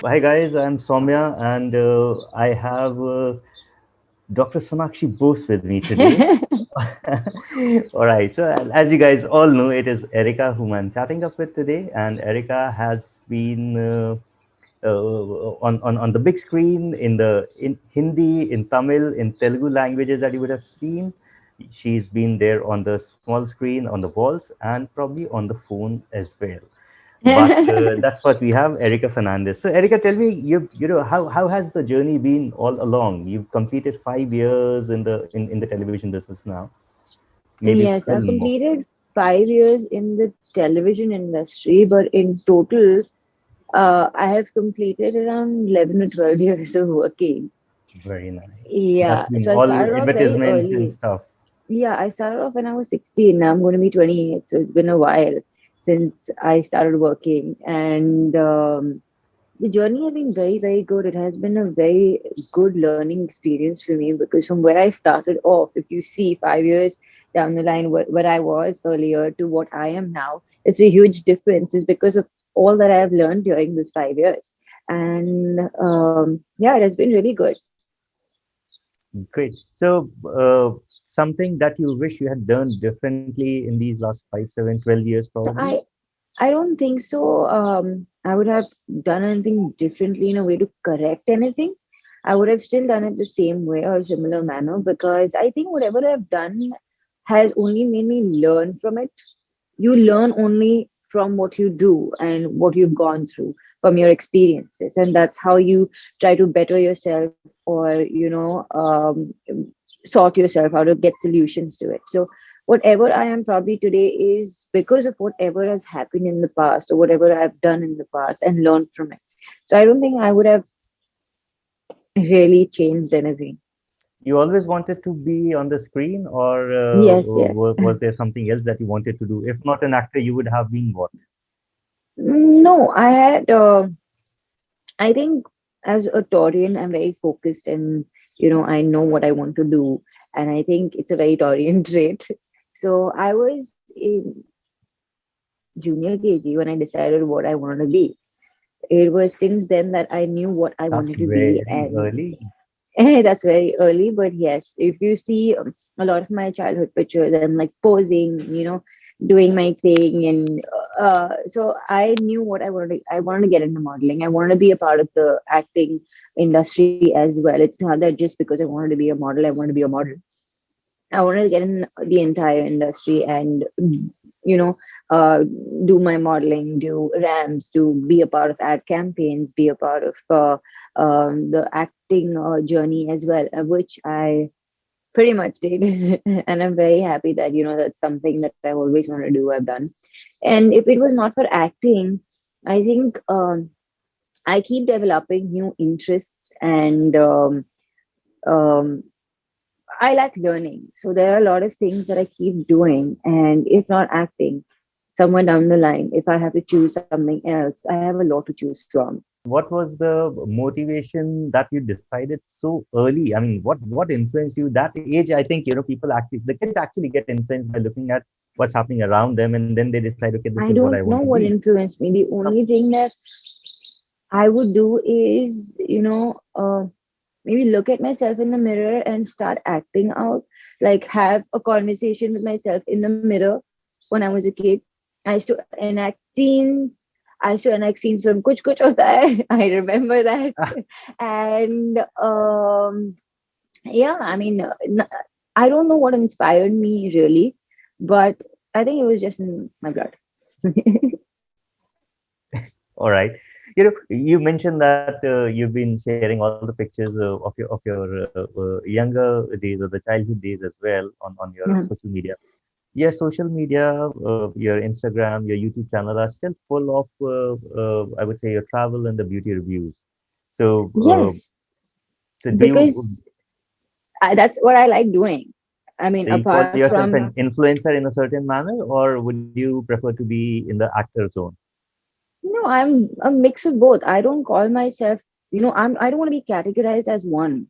Hi guys, I'm Soumya and I have Dr. Sonakshi Bose with me today. All right, so as you guys all know, it is Erica whom I'm chatting up with today, and Erica has been on the big screen in Hindi, in Tamil, in Telugu languages that you would have seen. She's been there on the small screen, on the walls, and probably on the phone as well. But that's what we have, Erica Fernandes. So, Erica, tell me, how has the journey been all along? You've completed 5 years in the television business now, maybe Yes, I've film more. completed 5 years in the television industry, but in total, I have completed around 11 or 12 years of working. Very nice. That's Yeah, been so I all started off very advertisements and early. stuff. Yeah, I started off when I was 16. Now I'm going to be 28, so it's been a while since I started working. And the journey has been very, very good. It has been a very good learning experience for me because from where I started off, if you see 5 years down the line, where I was earlier to what I am now, it's a huge difference. It's because of all that I have learned during these 5 years. And yeah, it has been really good. Great. So, something that you wish you had done differently in these last 5, 7, 12 years, So probably? I don't think so. I would have done anything differently in a way to correct anything. I would have still done it the same way or similar manner because I think whatever I've done has only made me learn from it. You learn only from what you do and what you've gone through from your experiences, and that's how you try to better yourself or sort yourself how to get solutions to it. So whatever I am probably today is because of whatever has happened in the past or whatever I've done in the past and learned from it. So I don't think I would have really changed anything. You always wanted to be on the screen, or Yes, yes. was there something else that you wanted to do? If not an actor, you would have been what? No, I had I think as a Taurian, I'm very focused and I know what I want to do. And I think it's a very Taurian trait. So I was in junior KG when I decided what I wanted to be. It was since then that I knew what I That's wanted to be. very And early. that's very early. But yes, if you see a lot of my childhood pictures, I'm like posing, doing my thing. And so I knew what I wanted to, I wanted to get into modeling. I wanted to be a part of the acting industry as well. It's not that just because I wanted to be a model, I wanted to be a model. I wanted to get in the entire industry and, you know, uh, do my modeling, do ramps, do be a part of ad campaigns, be a part of the acting journey as well, which I pretty much did. And I'm very happy that, that's something that I always want to do, I've done. And if it was not for acting, I think I keep developing new interests and um, I like learning. So there are a lot of things that I keep doing. And if not acting, somewhere down the line, if I have to choose something else, I have a lot to choose from. What was the motivation that you decided so early? I mean, what influenced you that age? I think, people actually, the kids actually get influenced by looking at what's happening around them, and then they decide, okay, this is I what I don't want know to what be. influenced me. The only thing that I would do is, maybe look at myself in the mirror and start acting out, like have a conversation with myself in the mirror when I was a kid. I used to enact scenes. I used to enact scenes from Kuch Kuch Hota Hai. I remember that. And yeah, I mean, I don't know what inspired me really, but I think it was just in my blood. All right. You mentioned that you've been sharing all the pictures of your younger days or the childhood days as well on your Mhm. social media. Your social media, your Instagram, your YouTube channel are still full of, I would say, your travel and the beauty reviews. So, Yes, do you because that's what I like doing. I mean, do you call apart yourself from, an influencer in a certain manner, or would you prefer to be in the actor zone? I'm a mix of both. I don't call myself, I don't want to be categorized as one,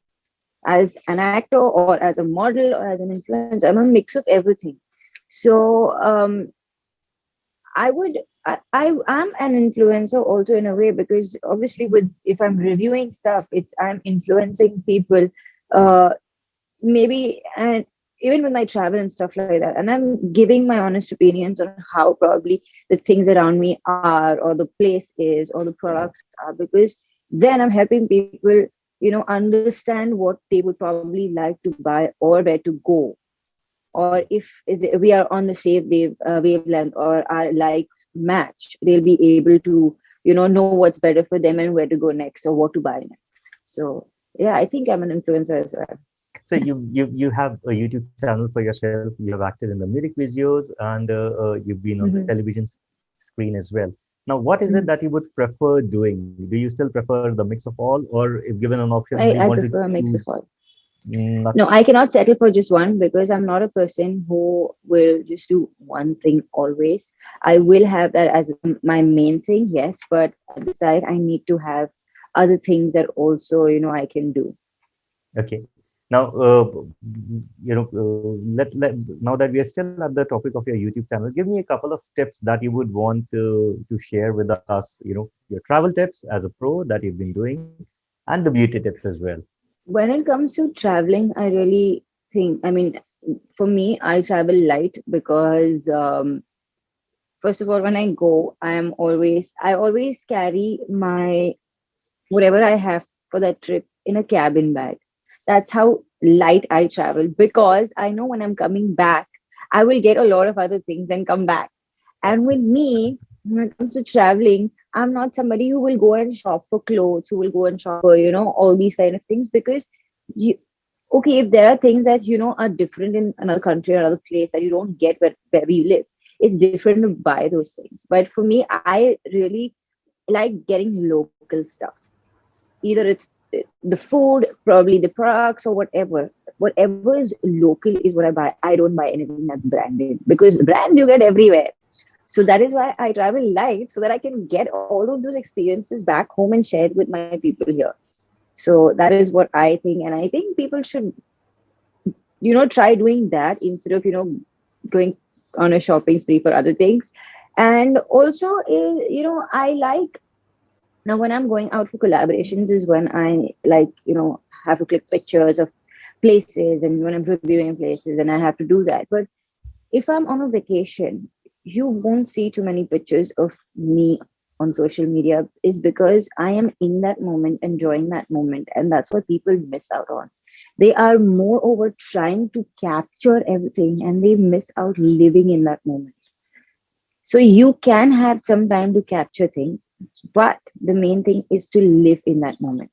as an actor or as a model or as an influencer. I'm a mix of everything. So I would. I am an influencer also in a way, because obviously with if I'm reviewing stuff, it's I'm influencing people. Uh, Maybe, and even with my travel and stuff like that, and I'm giving my honest opinions on how probably the things around me are, or the place is, or the products are, because then I'm helping people, understand what they would probably like to buy or where to go, or if we are on the same wavelength, or our likes match, they'll be able to know what's better for them and where to go next or what to buy next. So yeah, I think I'm an influencer as well. So you have a YouTube channel for yourself. You have acted in the music videos, and you've been on the Mhm. television screen as well. Now, what is it Mhm. that you would prefer doing? Do you still prefer the mix of all, or if given an option, do you I want to prefer a mix of choose? all. Not No, I cannot settle for just one, because I'm not a person who will just do one thing always. I will have that as my main thing, yes, but at the side, I need to have other things that also, I can do. okay. Now, now that we are still at the topic of your YouTube channel, give me a couple of tips that you would want to share with us. Your travel tips as a pro that you've been doing, and the beauty tips as well. When it comes to traveling, I really think, I mean, for me, I travel light because, first of all, when I go, I always carry my whatever I have for that trip in a cabin bag. That's how light I travel, because I know when I'm coming back, I will get a lot of other things and come back. And with me, when it comes to traveling, I'm not somebody who will go and shop for clothes, who will go and shop for, all these kind of things, because you, okay, if there are things that, are different in another country or another place that you don't get where we live, it's different to buy those things. But for me, I really like getting local stuff. Either it's the food, probably the products, or whatever is local is what I buy. I don't buy anything that's branded, because brands you get everywhere. So that is why I travel light, so that I can get all of those experiences back home and share it with my people here. So that is what I think, and I think people should try doing that instead of going on a shopping spree for other things. And also, I like, now, when I'm going out for collaborations is when I like, have to click pictures of places, and when I'm reviewing places, and I have to do that. But if I'm on a vacation, you won't see too many pictures of me on social media, is because I am in that moment, enjoying that moment. And that's what people miss out on. They are moreover trying to capture everything, and they miss out living in that moment. So you can have some time to capture things, but the main thing is to live in that moment.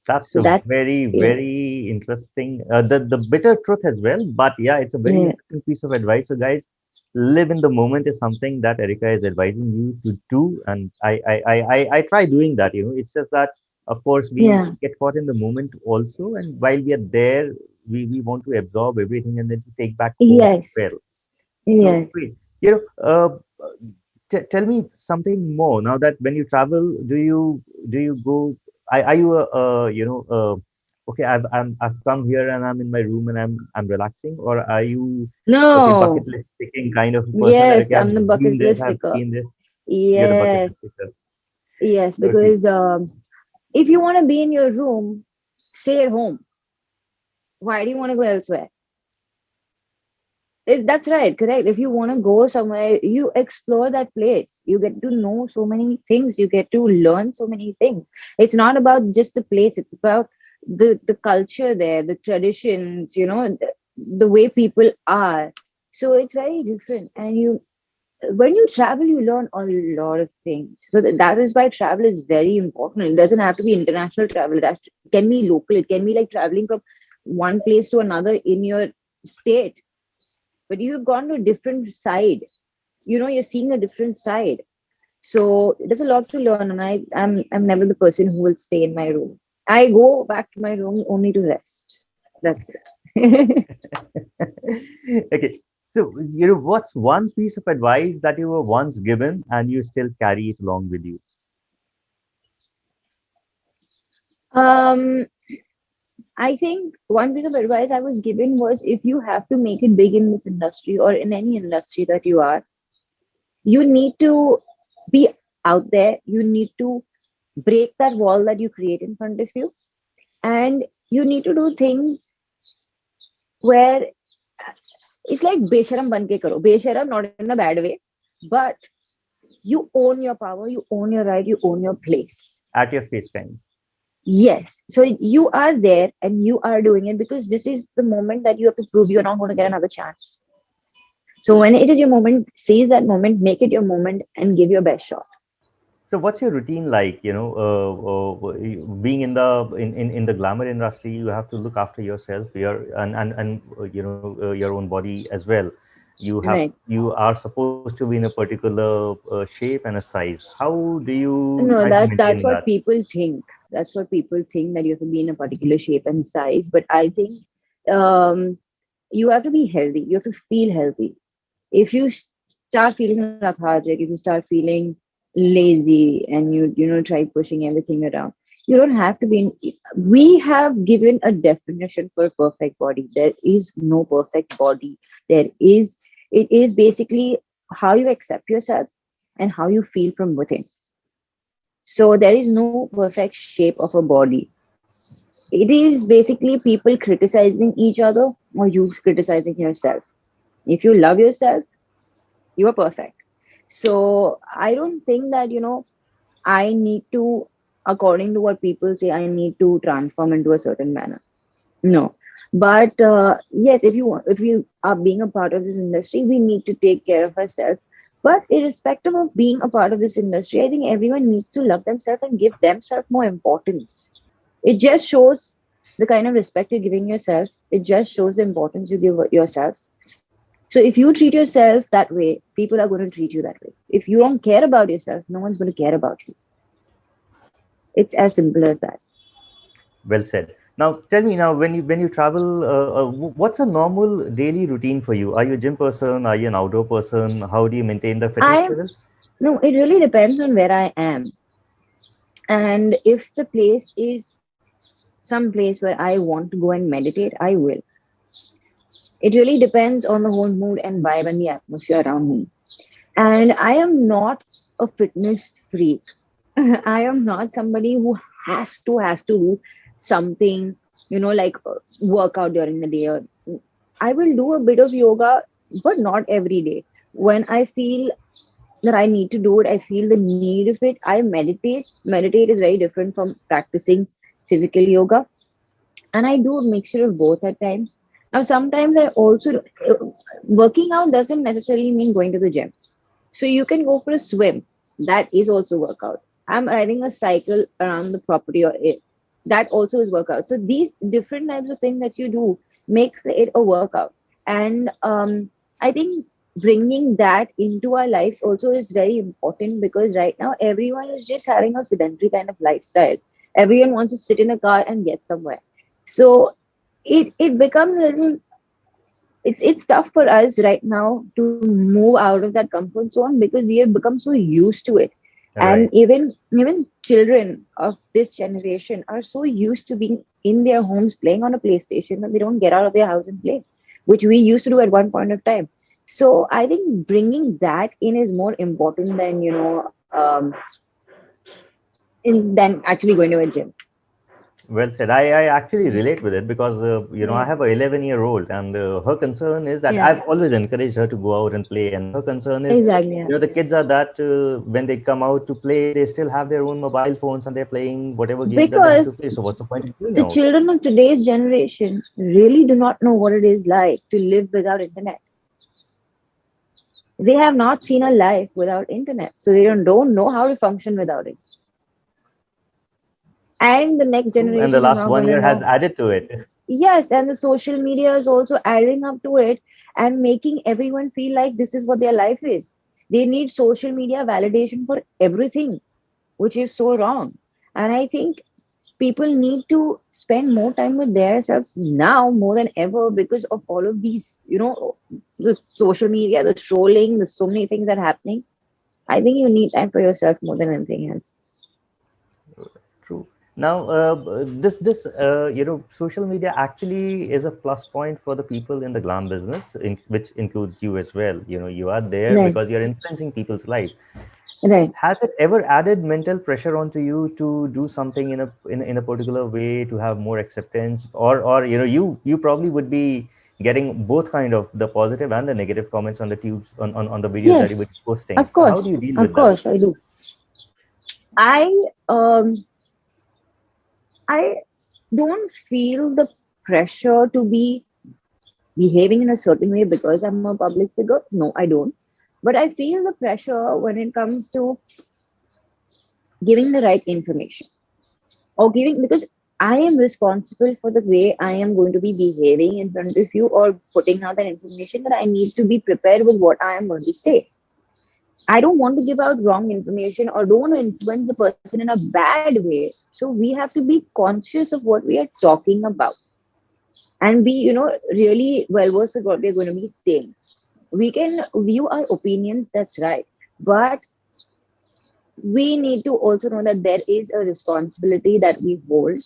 That's So a that's, very, yeah, very interesting, the bitter truth as well. But yeah, it's a very yeah, interesting piece of advice. So guys, live in the moment is something that Erica is advising you to do, and I try doing that. It's just that of course we yeah, get caught in the moment also, and while we are there, we want to absorb everything and then to take back home as yes, well. So yes. great. Tell me something more. Now that when you travel, do you go? Are you okay? I've come here and I'm in my room and I'm relaxing, or are you okay? Bucket No, list ticking kind of a person that yes, okay, I've I'm the been bucket there, list I've sticker. seen this. You're the bucket list ticker. Yes, yes, Okay. because if you want to be in your room, stay at home. Why do you want to go elsewhere? That's right, correct. If you want to go somewhere, you explore that place. You get to know so many things. You get to learn so many things. It's not about just the place. It's about the culture there, the traditions. The way people are. So it's very different. And when you travel, you learn a lot of things. So that is why travel is very important. It doesn't have to be international travel. It can be local. It can be like traveling from one place to another in your state, but you've gone to a different side. You're seeing a different side. So there's a lot to learn, and I'm never the person who will stay in my room. I go back to my room only to rest. That's it. Okay. So, what's one piece of advice that you were once given and you still carry it along with you? um I think one piece of advice I was given was, if you have to make it big in this industry or in any industry that you are, You need to be out there. You need to break that wall that you create in front of you. And you need to do things where it's like besharam ban ke karo. Besharam, not in a bad way, but you own your power, you own your right, you own your place. At your face time. Yes. So you are there and you are doing it because this is the moment that you have to prove you're not going to get another chance. So when it is your moment, seize that moment, make it your moment, and give your best shot. So what's your routine like? Being in in the glamour industry, you have to look after yourself, your own body as well. Right. You are supposed to be in a particular shape and a size. How do you No, try to that's maintain what that? people think. That's what people think, that you have to be in a particular shape and size. But I think um, you have to be healthy. You have to feel healthy. If you start feeling lethargic, if you start feeling lazy, and you try pushing everything around, you don't have to be we have given a definition for perfect body. There is no perfect body. There is It is basically how you accept yourself and how you feel from within. So there is no perfect shape of a body. It is basically people criticizing each other or you criticizing yourself. If you love yourself, you are perfect. So I don't think that I need to, according to what people say, I need to transform into a certain manner. No. But yes, if you are being a part of this industry, we need to take care of ourselves. But irrespective of being a part of this industry, I think everyone needs to love themselves and give themselves more importance. It just shows the kind of respect you're giving yourself. It just shows the importance you give yourself. So if you treat yourself that way, people are going to treat you that way. If you don't care about yourself, no one's going to care about you. It's as simple as that. Well said. Now, tell me now, when you travel, what's a normal daily routine for you? Are you a gym person? Are you an outdoor person? How do you maintain the fitness I levels? No, it really depends on where I am. And if the place is some place where I want to go and meditate, I will. It really depends on the whole mood and vibe and the atmosphere around me. And I am not a fitness freak. I am not somebody who has to do something, like work out during the day. Or I will do a bit of yoga, but not every day. When I feel that I need to do it, I feel the need of it, I meditate. Meditate is very different from practicing physical yoga, and I do a mixture of both at times. Now, sometimes I also working out doesn't necessarily mean going to the gym. So you can go for a swim. That is also workout. I'm riding a cycle around the property or it. That also is workout. So these different types of things that you do makes it a workout. And I think bringing that into our lives also is very important, because right now everyone is just having a sedentary kind of lifestyle. Everyone wants to sit in a car and get somewhere. So it becomes a little, it's tough for us right now to move out of that comfort zone because we have become so used to it. And Right. even children of this generation are so used to being in their homes playing on a PlayStation that they don't get out of their house and play, which we used to do at one point of time. So I think bringing that in is more important than than actually going to a gym. Well said. I actually relate with it because I Yeah, have a 11-year-old, and her concern is that yeah, I've always encouraged her to go out and play, and her concern is, exactly. Yeah. the kids are that when they come out to play, they still have their own mobile phones and they're playing whatever games that they want to Because play. So what's the point of going the out? children of today's generation really do not know what it is like to live without internet. They have not seen a life without internet, so they don't know how to function without it. And the next True. And the generation is last not one going to year has know. added to it. Yes, and the social media is also adding up to it and making everyone feel like this is what their life is. They need social media validation for everything, which is so wrong. And I think people need to spend more time with themselves now more than ever because of all of these, the social media, the trolling, there's so many things that are happening. I think you need time for yourself more than anything else. True. Now, social media actually is a plus point for the people in the glam business, which includes you as well. You are there Right, because you're influencing people's life. right. Has it ever added mental pressure onto you to do something in a particular way to have more acceptance, or you probably would be getting both kind of the positive and the negative comments on the tubes on the videos that you would Yes, be posting. So how do you deal of with that? course, I do. I um I don't feel the pressure to be behaving in a certain way because I'm a public figure. No, I don't. But I feel the pressure when it comes to giving the right information or giving, because I am responsible for the way I am going to be behaving in front of you or putting out that information, that I need to be prepared with what I am going to say. I don't want to give out wrong information or don't want to influence the person in a bad way. So we have to be conscious of what we are talking about and be, really well versed with what we're going to be saying. We can view our opinions, that's right. But we need to also know that there is a responsibility that we hold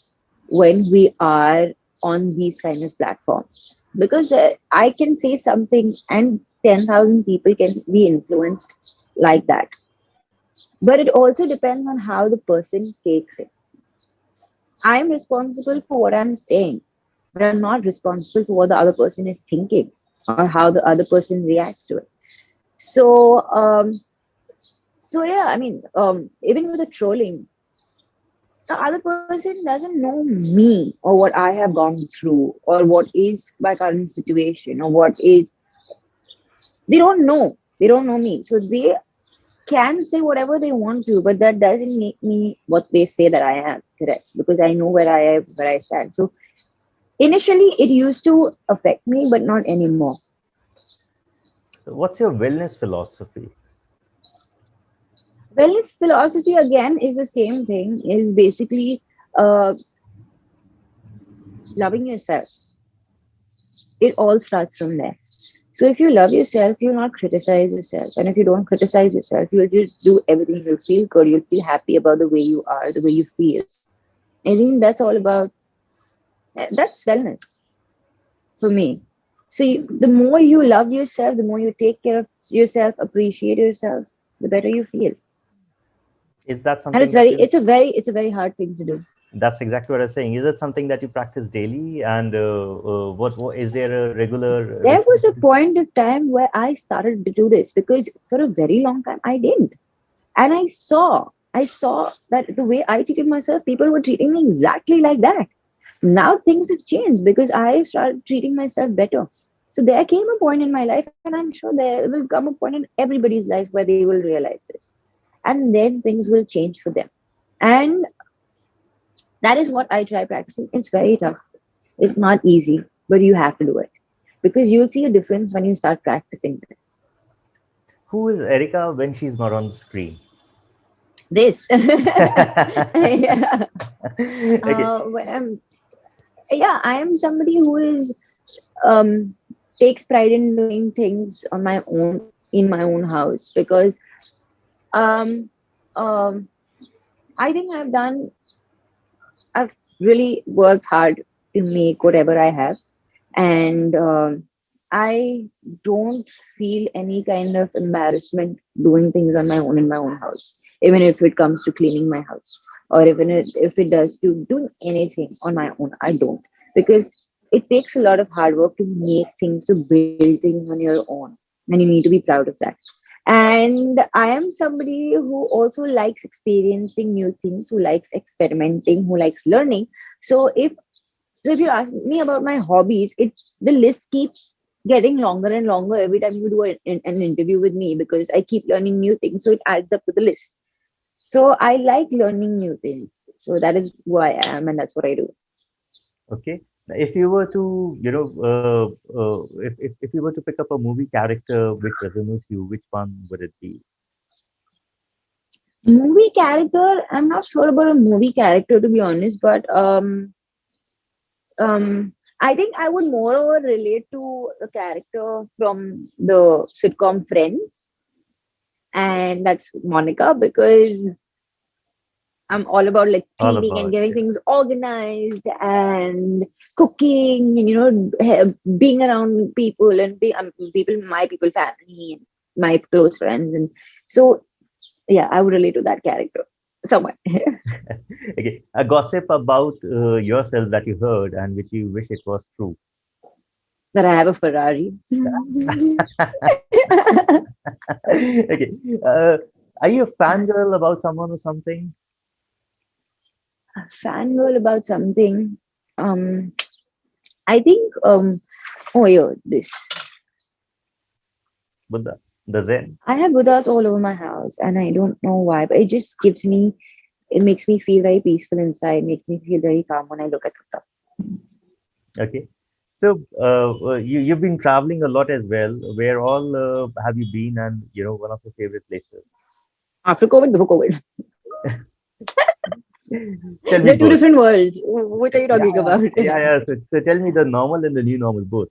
when we are on these kind of platforms. Because I can say something and 10,000 people can be influenced like that. But it also depends on how the person takes it. I'm responsible for what I'm saying, but I'm not responsible for what the other person is thinking or how the other person reacts to it. So, yeah, I mean, even with the trolling, the other person doesn't know me or what I have gone through or what is my current situation or what is, they don't know. They don't know me. So they can say whatever they want to, but that doesn't make me what they say that I am, correct? Because I know where I am, where I stand. So initially it used to affect me, but not anymore. So what's your wellness philosophy? Wellness philosophy again is the same thing, is basically uh, loving yourself. It all starts from there. So if you love yourself, you'll not criticize yourself. And if you don't criticize yourself, you'll just do everything. You'll feel good. You'll feel happy about the way you are, the way you feel. I think that's all about, that's wellness for me. So the more you love yourself, the more you take care of yourself, appreciate yourself, the better you feel. Is that And something that you it's a very hard thing to do. That's exactly what I was saying. Is it something that you practice daily? And what is there a regular There ritual was a that you follow? point of time where I started to do this because for a very long time I didn't. And I saw that the way I treated myself, people were treating me exactly like that. Now things have changed because I started treating myself better. So there came a point in my life, and I'm sure there will come a point in everybody's life where they will realize this. And then things will change for them. And that is what I try practicing. It's very tough. It's not easy, but you have to do it. Because you'll see a difference when you start practicing this. Who is Erica when she's not on the screen? This. Yeah. Okay. When yeah, I am somebody who is um takes pride in doing things on my own in my own house because um um I think I've really worked hard to make whatever I have, and I don't feel any kind of embarrassment doing things on my own in my own house, even if it comes to cleaning my house or even if it does to do anything on my own. I don't, because it takes a lot of hard work to make things, to build things on your own, and you need to be proud of that. And I am somebody who also likes experiencing new things, who likes experimenting, who likes learning. So if you ask me about my hobbies, the list keeps getting longer and longer every time you do an interview with me because I keep learning new things. So it adds up to the list. So I like learning new things. So that is who I am, and that's what I do. Okay. Now, if you were to, if you were to pick up a movie character which resonates you, which one would it be? Movie character, I'm not sure about a movie character to be honest, but I think I would moreover relate to the character from the sitcom Friends, and that's Monica because I'm all about like All cleaning and about, getting yeah. things organized and cooking and being around people and my people, family, and my close friends. And so, yeah, I would relate to that character somewhat. Okay, a gossip about yourself that you heard and which you wish it was true. That I have a Ferrari. Okay, uh, are you a fangirl about someone or something? A fangirl about something. Um, I think. Oh, yeah, this. Buddha, the Zen. I have Buddhas all over my house, and I don't know why, but it just gives me. It makes me feel very peaceful inside. Makes me feel very calm when I look at Buddha. Okay, so you've been traveling a lot as well. Where all have you been, and one of your favorite places? After COVID, before COVID, Tell me they're two both. different worlds. What are you Yeah, talking about? yeah, yeah. So tell me the normal and the new normal both.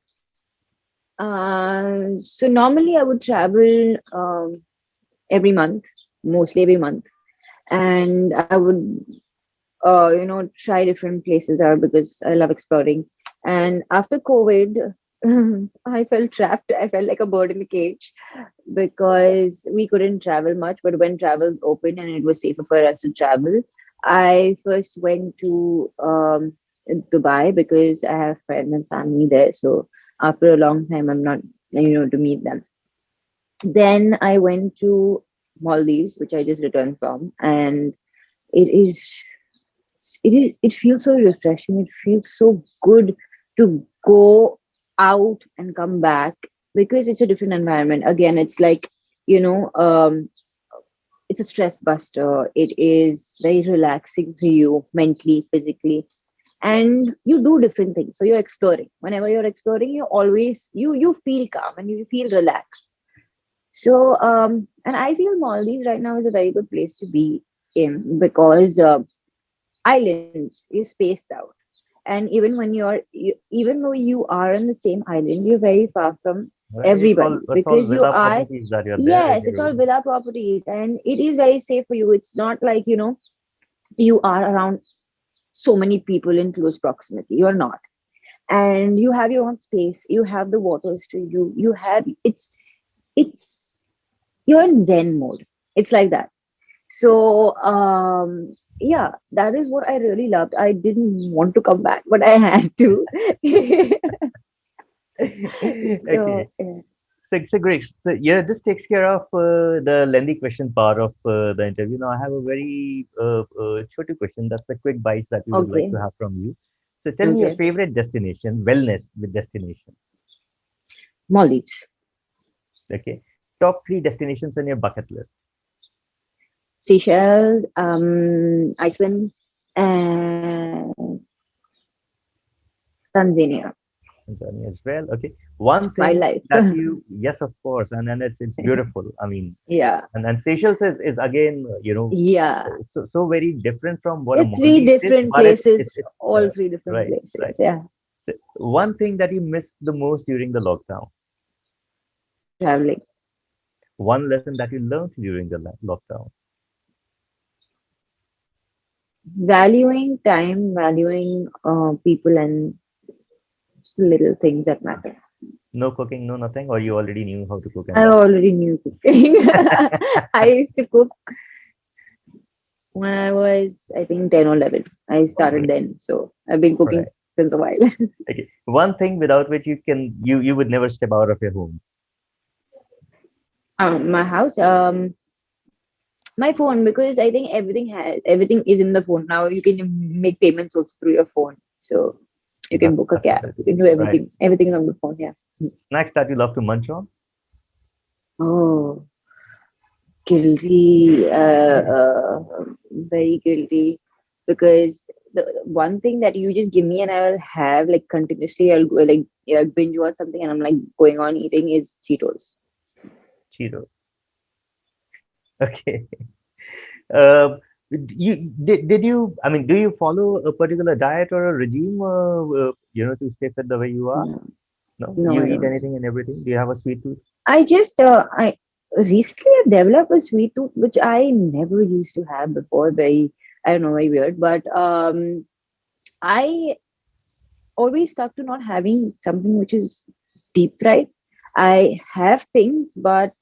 So normally I would travel every month, mostly every month, and I would try different places out because I love exploring. And after COVID, I felt trapped. I felt like a bird in a cage because we couldn't travel much. But when travel opened and it was safer for us to travel, I first went to Dubai because I have friends and family there. So after a long time, I'm not to meet them. Then I went to Maldives, which I just returned from, and it is it feels so refreshing. It feels so good to go out and come back because it's a different environment. Again, it's like you know um it's a stress buster. It is very relaxing for you mentally, physically, and you do different things. So you're exploring. Whenever you're exploring, you always you feel calm and you feel relaxed. So and I feel Maldives right now is a very good place to be in because islands, you're spaced out. And even though you are on the same island, you're very far from Right? everybody It's all because you villa are, properties that you're there in yes, your it's all own. villa properties and it is very safe for you. It's not like, you are around so many people in close proximity. You're not. And you have your own space. You have the waters to you. You have, it's, you're in Zen mode. It's like that. So yeah, that is what I really loved. I didn't want to come back, but I had to. Okay. So yeah. So great. So yeah, this takes care of the lengthy question part of the interview. Now I have a very short question. That's the quick bites that we would like to Okay. have from you. So tell me your Okay. favorite destination, wellness with destination. Maldives, Okay. Top three destinations on your bucket list. Seychelles, Iceland, and Tanzania. Tanzania as well. Okay. One thing Wildlife. that you, yes, of course, and it's beautiful. I mean, Yeah. and Seychelles is again, Yeah. so very different from what a It's three Maldives is, different but places, it's all three different right, places. right. Yeah. So one thing that you missed the most during the lockdown, Traveling. one lesson that you learned during the lockdown. Valuing time, valuing people, and just little things that matter. No cooking, no nothing, or you already knew how to cook and I that's already knew cooking. I used to cook when I was, I think, 10 or 11. I started okay, then. So I've been cooking right. since a while. Okay, one thing without which you would never step out of your home. My house, my phone, because I think everything is in the phone now. You can make payments also through your phone. So you can book a That's a cab. bit You can do right. everything. Everything on the phone. Yeah. Snacks that you love to munch on. Oh, guilty. Very guilty because the one thing that you just give me and I will have like continuously, I'll go like, yeah, binge watch something and I'm like going on eating is Cheetos. Cheetos. Okay. Uh, did you? I mean, do you follow a particular diet or a regime? To stay fit the way you are. No, No, no, you I eat don't. anything and everything. Do you have a sweet tooth? I just I recently I've developed a sweet tooth which I never used to have before. Very I don't know, very weird. But I always stuck to not having something which is deep fried. I have things, but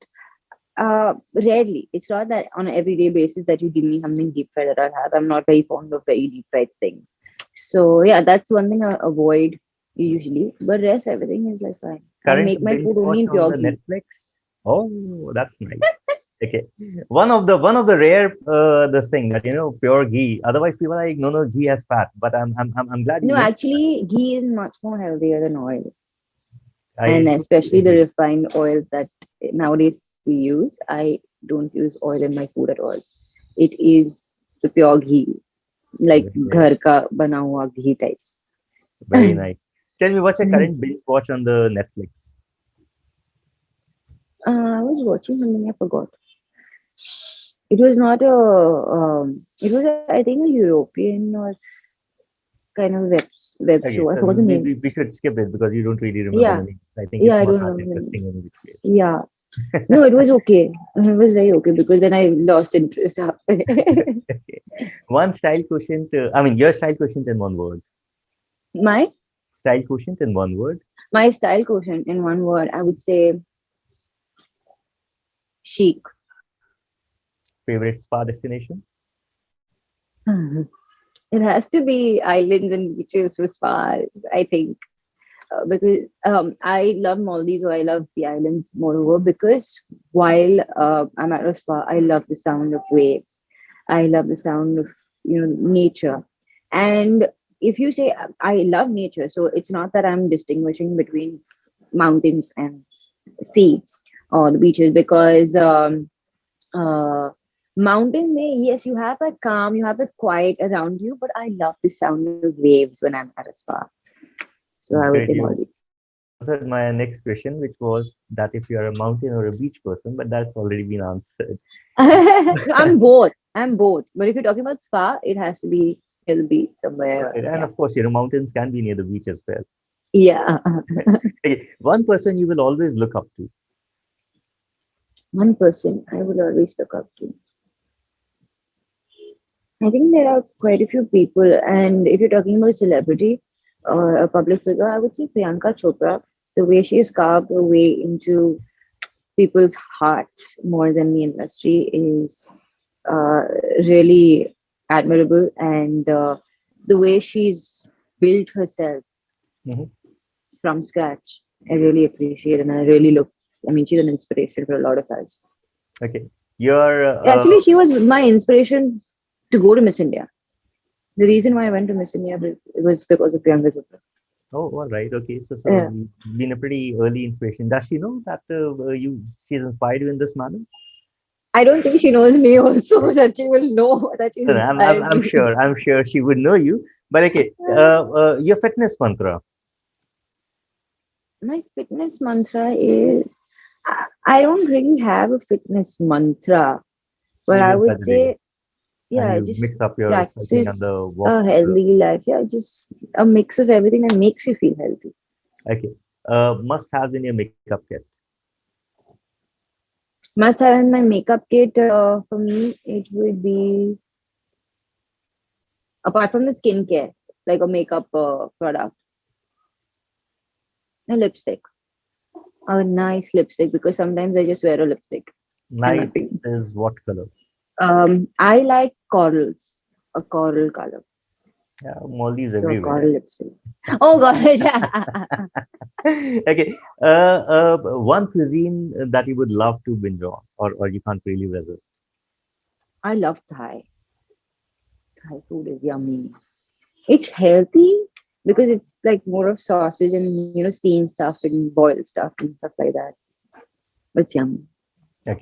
rarely. It's not that on an everyday basis that you give me something deep fried that I'll have. I'm not very fond of very deep fried things. So yeah, that's one thing I avoid usually. But rest everything is like fine. I Current make my binge food only watch in on pure the ghee. Netflix? Oh, that's nice. Okay, one of the rare this thing that pure ghee. Otherwise, people are like no ghee has fat. But I'm glad you No, mentioned that. actually, ghee is much more healthier than oil, and I totally especially the agree. refined oils that nowadays we use. I don't use oil in my food at all. It is the pure ghee, like Very nice. घर का बना हुआ ghee types. Very nice. Tell me, what's your current binge watch on the Netflix? I was watching something, I forgot. It was not a. It was, I think, a European or kind of web Okay, show. I so forgot the we, name. we, we should skip it because you don't really remember Yeah, the name. I think yeah, it's I not don't that remember the name. interesting in which case. Yeah, no, it was okay. It was very okay because then I lost interest after. Okay. One style quotient, I mean, your style quotient in one word. my Style quotient in one word. my style quotient in one word, I would say chic. Favorite spa destination. It has to be islands and beaches for spas, I think. Because I love Maldives or I love the islands moreover because while I'm at a spa, I love the sound of waves. I love the sound of nature. And if you say I love nature, so it's not that I'm distinguishing between mountains and sea or the beaches because uh, mountain may yes you have that calm, you have that quiet around you, but I love the sound of waves when I'm at a spa. So I would Great. say You Maldives. answered my next question, which was that if you are a mountain or a beach person, but that's already been answered. No, I'm both. I'm both. But if you're talking about spa, it has to be it'll be somewhere. Right. And Yeah. of course, mountains can be near the beach as well. Yeah. Okay. One person you will always look up to. One person I would always look up to. I think there are quite a few people, and if you're talking about celebrity or a public figure, I would say Priyanka Chopra. The way she has carved her way into people's hearts more than the industry is uh, really admirable, and the way she's built herself Mhm. from scratch. I really appreciate and I really look. I mean, she's an inspiration for a lot of us. Okay. Your Actually, she was my inspiration to go to Miss India. The reason why I went to Miss India was because of Priyanka Chopra. oh, all right. Okay. So Yeah. you've been a pretty early inspiration. Does she know that she's inspired you in this manner? I don't think she knows me also that she will know that she's No, no, inspired I'm me. sure. I'm sure she would know you. But okay, your fitness mantra. My fitness mantra is I don't really have a fitness mantra, but You I live by would the day, say, and yeah, you just mix up your cycling and the practice walk. a healthy life. Yeah, just a mix of everything that makes you feel healthy. Okay. Must have in your makeup kit. Must have in my makeup kit for me, it would be apart from the skincare, like a makeup product, a lipstick, a nice lipstick because sometimes I just wear a lipstick and Night nothing. is what color? I like corals, a coral color. Yeah, Maldives So a everywhere. coral lipstick. Oh god. Okay. One cuisine that you would love to binge on, or you can't really resist. I love Thai. Thai food is yummy. It's healthy because it's like more of sausage and steamed stuff and boiled stuff and stuff like that. But it's yummy.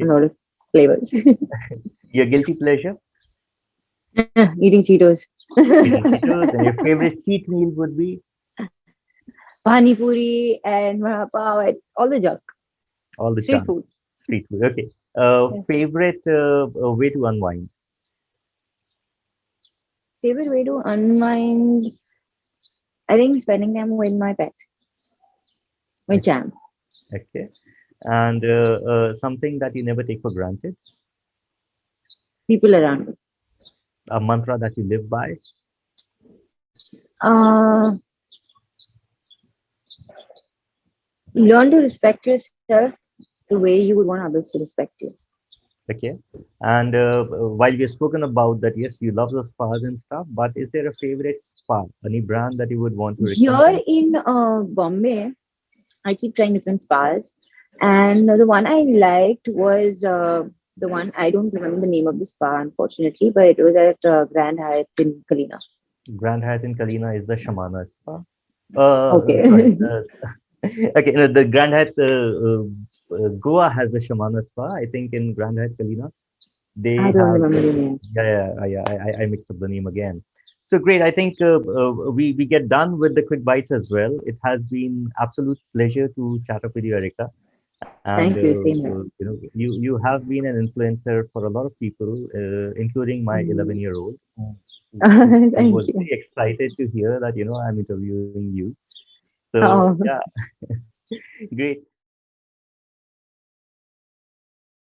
A Okay. lot of flavors. Your guilty pleasure, Eating Cheetos. eating Cheetos, and your favorite cheat meal would be Pani puri and vada pav and all the junk. all the Street junk, food. street food. Okay. Yeah. Favorite way to unwind. Favorite way to unwind, I think spending time with my pet, my Okay. jam. Okay. And something that you never take for granted. People around me. a mantra that you live by? Uh, Learn to respect yourself the way you would want others to respect you. Okay. And while we've spoken about that, yes, you love the spas and stuff, but is there a favorite spa, any brand that you would want to Here recommend? in Bombay, I keep trying different spas, and the one I liked was the one I don't remember the name of the spa, unfortunately, but it was at Grand Hyatt in Kalina. Grand Hyatt in Kalina is the Shamana spa. Sorry. Okay. Okay, no, the Grand Hyatt Goa has the Shamana spa. I think in Grand Hyatt Kalina they I don't have. remember the name. I mixed up the name again. So great. I think we get done with the quick bites as well. It has been absolute pleasure to chat up with you, Erika. And Thank you. Same here. you have been an influencer for a lot of people, including my Mm. 11-year-old, who Thank was you. very excited to hear that I'm interviewing you. So Oh, yeah, great.